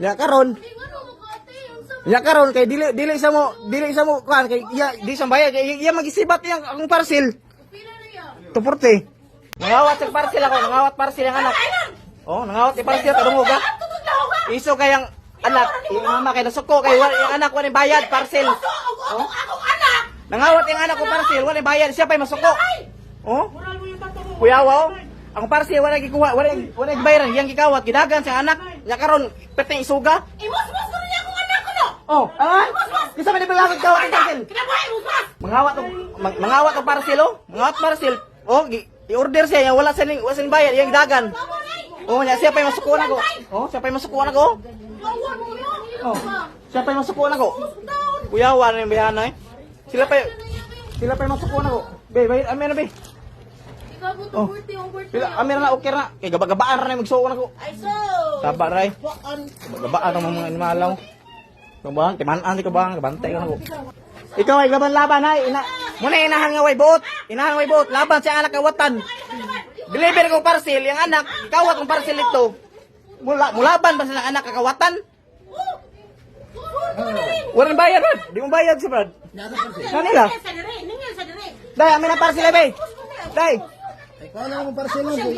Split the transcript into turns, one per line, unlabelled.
Ya karon. Ya karon kay dili sa mo kan kay di sa bayad kay iya magisibat yang akong parcel. Tuporte. Nangawat sa parcel ako, nangawat parcel ang anak. Oh, nangawat sa parcel kadungog ha. Iso kayang anak, yung mama kay nasuko kay yung anak wala bayad parcel. Oh. Nangawat yung anak ko parcel wala bayad siya pay masuko. Oh. Kuyawa oh. Ang parcel wala gikuha, wala gibayaran, yang gikawat gidagan sa anak. Ya karon pete isuga.
Imus-mus ko niya kung anak ko no.
Oh, ah? Kisa man ibalagad kawat ang parcel.
Kinabuhi imus-mus.
Mangawat ang parcel oh. Mangawat parcel. Oh, i-order siya yang wala sa bayad, yang gidagan. Oh, nya siya pay masuko na ko. Oh, siya pay masuko na ko. Oh, siya pay masuko na ko. Kuyawa na yung bihana eh. Sila pay masuko na ko. Be, bayad amin na be. Oh. Pila amin na okay na. Kay gabagabaan ra na magsuko na ko.
Ay so.
Taba ray. Gabagabaan ang mga animalaw. Kabang, timan-an di ka bang kabantay ka na ko. Ikaw ay laban-laban ay muna inahan nga way buot. Inahan way buot laban sa anak kawatan. Deliver ko parcel yang anak, kawat ang parcel ito. Mulaban ba sa anak kakawatan? Walang bayad, Brad. Di mo bayad si Brad. Kanila? Dai, amin ang parcel, be. Dai.
Ay, kung ano ang parcel mo,